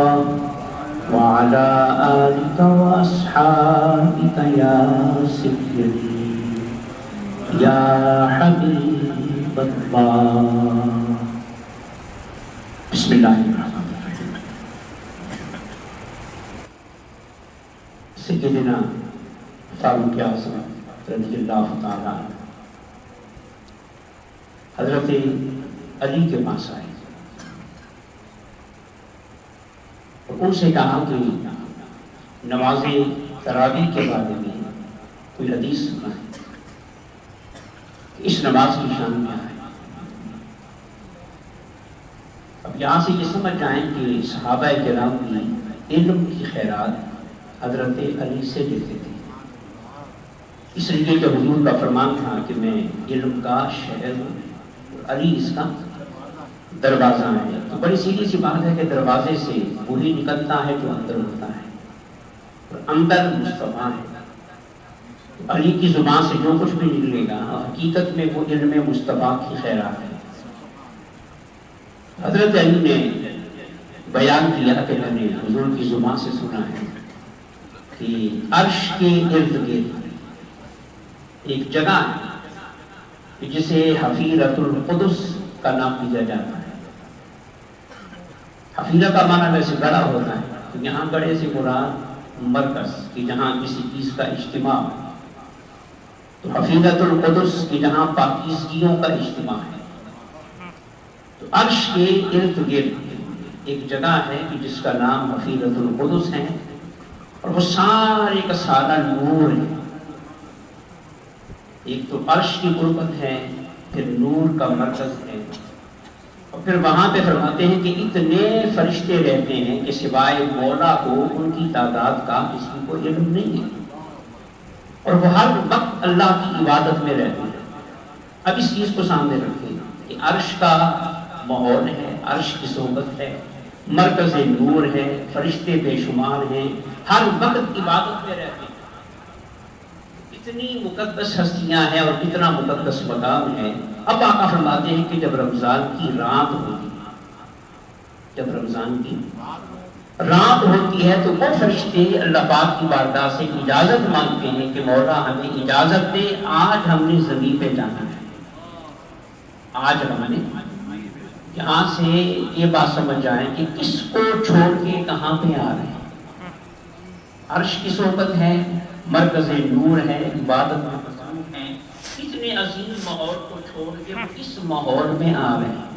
وعلى آلك وأصحابك يا سيدي يا حبيب الله. بسم الله الرحمن الرحيم. سیدنا فاروق اعظم رضی اللہ تعالیٰ حضرت علی کے پاس آئے اور ان سے کہا کہ نماز تراویح کے بارے میں کوئی حدیث سنا ہے، اس نماز کی شان کیا ہے. اب یہاں سے یہ سمجھ جائیں کہ صحابہ کرام بھی علم کی خیرات حضرت علی سے لیتے تھے، اس لیے کہ حضور کا فرمان تھا کہ میں علم کا شہر ہوں، علی اس کا دروازہ ہے. تو بڑی سیدھی سی بات ہے کہ دروازے سے وہی نکلتا ہے جو اندر ہوتا ہے، اور اندر مصطفیٰ ہے. علی کی زبان سے جو کچھ بھی نکلے گا حقیقت میں وہ علم مصطفیٰ کی خیرات ہے. حضرت علی نے بیان کیا کہ میں نے حضور کی زبان سے سنا ہے کہ عرش کے ارد گرد ایک جگہ ہے جسے حفیرۃ القدس کا نام دیا جاتا ہے. حفیرہ کا معنی ویسے گڑھا ہوتا ہے، تو یہاں گڑھے سے مراد مرکز کی جہاں کسی چیز کا اجتماع ہے، تو حفیرۃ القدس کی جہاں پاکیزگیوں کا اجتماع ہے. تو عرش کے ارد گرد ایک جگہ ہے کہ جس کا نام حفیرۃ القدس ہے، اور وہ سارے کا سارا نور ہے. ایک تو عرش کی قربت ہے، پھر نور کا مرکز ہے، اور پھر وہاں پہ فرماتے ہیں کہ اتنے فرشتے رہتے ہیں کہ سوائے مولا کو ان کی تعداد کا کسی کو علم نہیں ہے، اور وہ ہر وقت اللہ کی عبادت میں رہتے ہیں. اب اس چیز کو سامنے رکھیں کہ عرش کا ماحول ہے، عرش کی صحبت ہے، مرکز نور ہے، فرشتے بے شمار ہیں، ہر وقت عبادت میں رہتے ہیں. اتنی مقدس ہستیاں ہیں اور اتنا مقدس مقام ہے. اب آقا فرماتے ہیں کہ جب رمضان کی رات ہوتی ہے، جب رمضان کی رات ہوتی ہے تو وہ فرشتے اللہ پاک کی بارگاہ سے اجازت مانگتے ہیں کہ مولا ہمیں اجازت دے، آج ہم نے زمین پہ جانا ہے. آج ہم نے یہاں سے یہ بات سمجھ جائیں کہ کس کو چھوڑ کے کہاں پہ آ رہے ہیں. عرش کی صحبت ہے، مرکز نور ہے، عبادت میں مصروف ہیں، اتنے عظیم ماحول کو چھوڑ کے وہ اس ماحول میں آ رہے ہیں.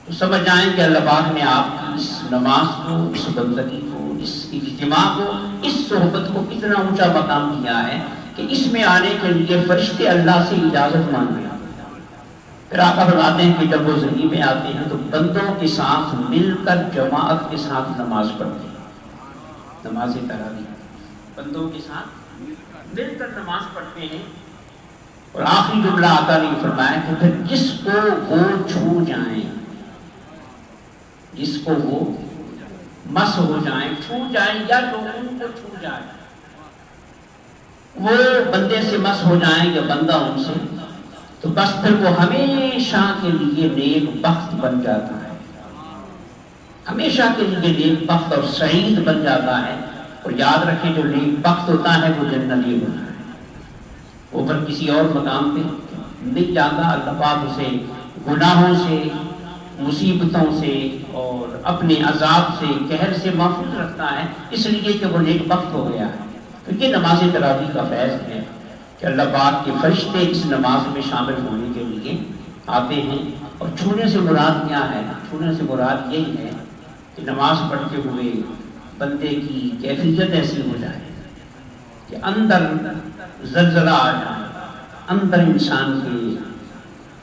تو سمجھ جائیں کہ اللہ پاک نے آپ کی اس نماز کو، اس بندگی کو، اس اجتماع کو، اس صحبت کو اتنا اونچا مقام دیا ہے کہ اس میں آنے کے لیے فرشتے اللہ سے اجازت مانگ رہے ہیں. پھر آقا فرماتے ہیں کہ جب وہ زمین میں آتے ہیں تو بندوں کے ساتھ مل کر جماعت کے ساتھ نماز پڑھتے ہیں. نماز تراویح بندوں کے ساتھ مل کر نماز پڑھتے ہیں. اور آخری جملہ آقا نے فرمایا کہ پھر جس کو وہ چھو جائیں، جس کو وہ مس ہو جائیں، چھو جائیں، یا لوگ ان کو چھو جائیں، وہ بندے سے مس ہو جائیں یا بندہ ان سے، تو بس پھر وہ ہمیشہ کے لیے نیک بخت بن جاتا ہے، ہمیشہ کے لیے نیک بخت اور سعید بن جاتا ہے. اور یاد رکھیں جو نیک بخت ہوتا ہے وہ جنتی ہوتا ہے، اوپر کسی اور مقام پہ نہیں جاتا. اللہ پاک اسے گناہوں سے، مصیبتوں سے اور اپنے عذاب سے، قہر سے محفوظ رکھتا ہے، اس لیے کہ وہ نیک بخت ہو گیا ہے. تو یہ نماز تراویح کا فیض ہے کہ اللہ پاک کے فرشتے اس نماز میں شامل ہونے کے لیے آتے ہیں. اور چھونے سے مراد کیا ہے؟ چھونے سے مراد یہی ہے کہ نماز پڑھتے ہوئے بندے کی کیفیت ایسی ہو جائے کہ اندر زلزلہ آ جائے، اندر انسان کی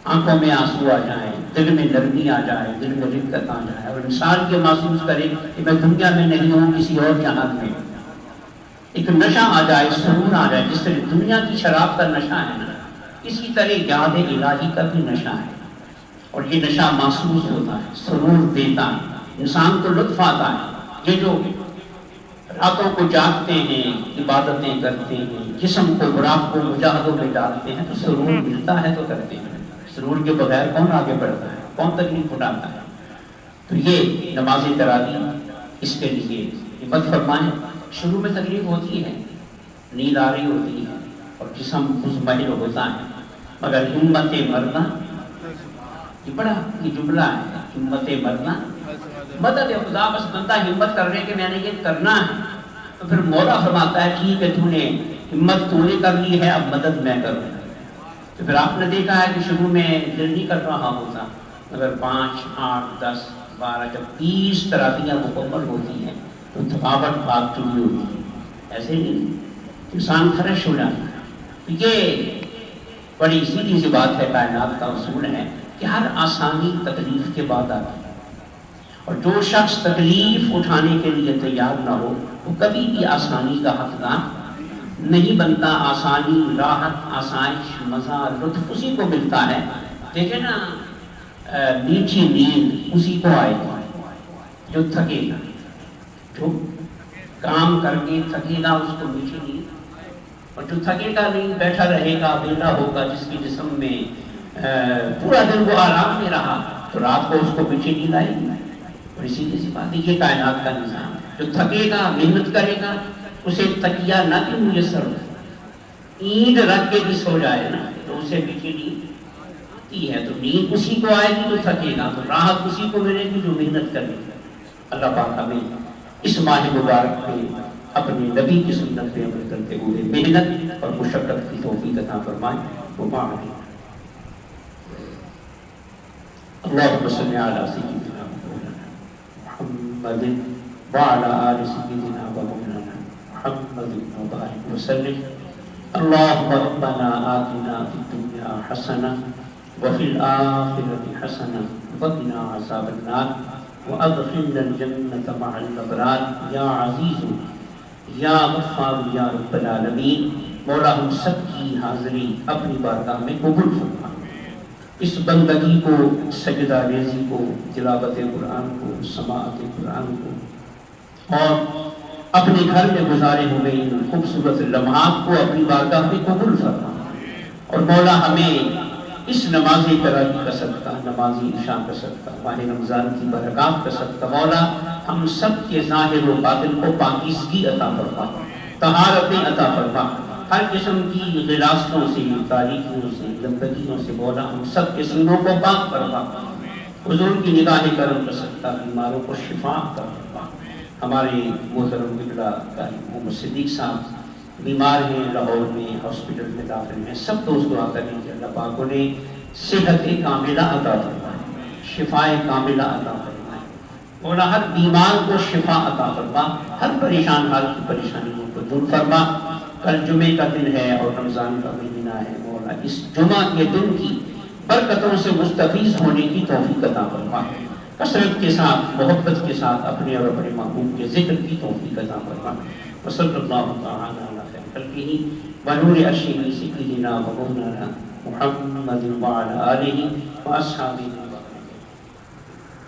آنکھوں میں آنسو آ جائے، دل میں نرمی آ جائے، دل میں رقت آ جائے، اور انسان کے محسوس کرے کہ میں دنیا میں نہیں ہوں، کسی اور جہان میں. ایک نشہ آ جائے، سرور آ جائے. جس طرح دنیا کی شراب کا نشہ ہے نا، اسی طرح یاد الہی کا بھی نشہ ہے، اور یہ نشہ محسوس ہوتا ہے، سرور دیتا ہے، انسان کو لطف آتا ہے. یہ جو راتوں کو جاگتے ہیں، عبادتیں کرتے ہیں، جسم کو براق کو مجاہدوں میں ڈالتے ہیں، تو سرور ملتا ہے تو کرتے ہیں. سرور کے بغیر کون آگے بڑھتا ہے، کون تکلیف اٹھاتا ہے. تو یہ نماز تراویح اس کے لیے ہمت فرمائیں. شروع میں تکلیف ہوتی ہے، نیند آ رہی ہوتی ہے اور جسم مزمحل ہوتا ہے، مگر ہمت مرنا، یہ بڑا یہ جملہ ہے، ہمت مرنا مدد خدا. بس بندہ ہمت کر رہے کہ میں نے یہ کرنا ہے، تو پھر مولا فرماتا ہے ٹھیک ہے، تو نے ہمت تو نے کر لی ہے، اب مدد میں کروں. تو پھر آپ نے دیکھا ہے کہ شروع میں دل نہیں کر رہا ہوتا، مگر 5 8 10 12 جب 20 تراویحیں مکمل ہوتی ہیں تو تھکاوٹ بھاگ چکی ہوتی ہے. ایسے نہیں انسان فریش ہو جاتا ہے. یہ بڑی سیدھی سی بات ہے، کائنات کا اصول ہے کہ ہر آسانی تکلیف کے بعد آتی ہے، اور جو شخص تکلیف اٹھانے کے لیے تیار نہ ہو وہ کبھی بھی آسانی کا حقدار نہیں بنتا. آسانی، راحت، آسائش، مزہ، لطف اسی کو ملتا ہے. دیکھیں نا میٹھی نیند اسی کو آئے گا جو تھکے گا، جو کام کر کے تھکے گا اس کو میٹھی نیند، اور جو تھکے گا نہیں، بیٹھا رہے گا، بیٹھا ہوگا، جس کے جسم میں پورا دن وہ آرام میں رہا تو رات کو اس کو میٹھی نیند آئے گی. اور اسی سی بات ہے، یہ کائنات کا نظام. جو تھکے گا، محنت کرے گا، اسے تکیہ نہ کہ میسر ہو، اینٹ رکھ کے بھی سو جائے نا تو اسے میٹھی نیند آتی ہے. تو نیند اسی کو آئے گی جو تھکے گا، تو راحت اسی کو ملے گی جو محنت کرے گا. اللہ پاک ہمیں اس ماہ مبارک میں اپنے نبی کی سنت پہ عمل کرتے ہوئے محنت اور مشقت کی توفیق عطا فرمائے. اللهم صل على سيدنا محمد وعلى آل سيدنا ومولانا محمد وبارك وسلم. اللهم ربنا آتنا في الدنيا حسنة وفي الآخرة حسنة وقنا عذاب النار وأدخلنا الجنة مع الأبرار يا عزيز یا غفار یا رب العالمین. مولا ہم سب کی حاضری اپنی بارگاہ میں قبول فرما. اس بندگی کو، سجدہ ریزی کو، تلاوت قرآن کو، سماعت قرآن کو، اور اپنے گھر میں گزارے ہوئے ان خوبصورت لمحات کو اپنی بارگاہ میں قبول فرما. اور مولا ہمیں اس نمازی تراویح کا صدقہ، نمازی عشاء کا صدقہ، ماہ رمضان کی برکات کا صدقہ، مولا ہم سب کے ظاہر و باطن کو پاکیزگی عطا فرما، طہارتیں عطا فرما. ہر قسم کی غلاظتوں سے، تاریکیوں سے، گندگیوں سے مولا ہم سب کے سینوں کو پاک فرما. حضور کی نگاہ کرم کا صدقہ بیماروں کو شفا عطا فرما. ہمارے محترم قبلہ قاری محمد صدیق صاحب بیمار ہیں، لاہور میں ہاسپٹل میں داخل ہیں. سب دوست دعا کریں کہ اللہ پاک انہیں صحت کاملہ عطا فرمائے، شفائے کاملہ عطا فرمائے. مولا ہر بیمار کو شفا عطا فرما، ہر پریشان حال کی پریشانیوں کو دور فرما. کل جمعے کا دن ہے اور رمضان کا مہینہ ہے. مولا اس جمعہ کے دن کی برکتوں سے مستفیض ہونے کی توفیق عطا فرما. کثرت کے ساتھ، محبت کے ساتھ اپنے اور اپنے محبوب کے ذکر کی توفیق عطا فرما. وصلی اللہ تعالی علی خیر خلقہ ونور عرشہ سیدنا و مولانا محمد وعلی آلہ واصحابہ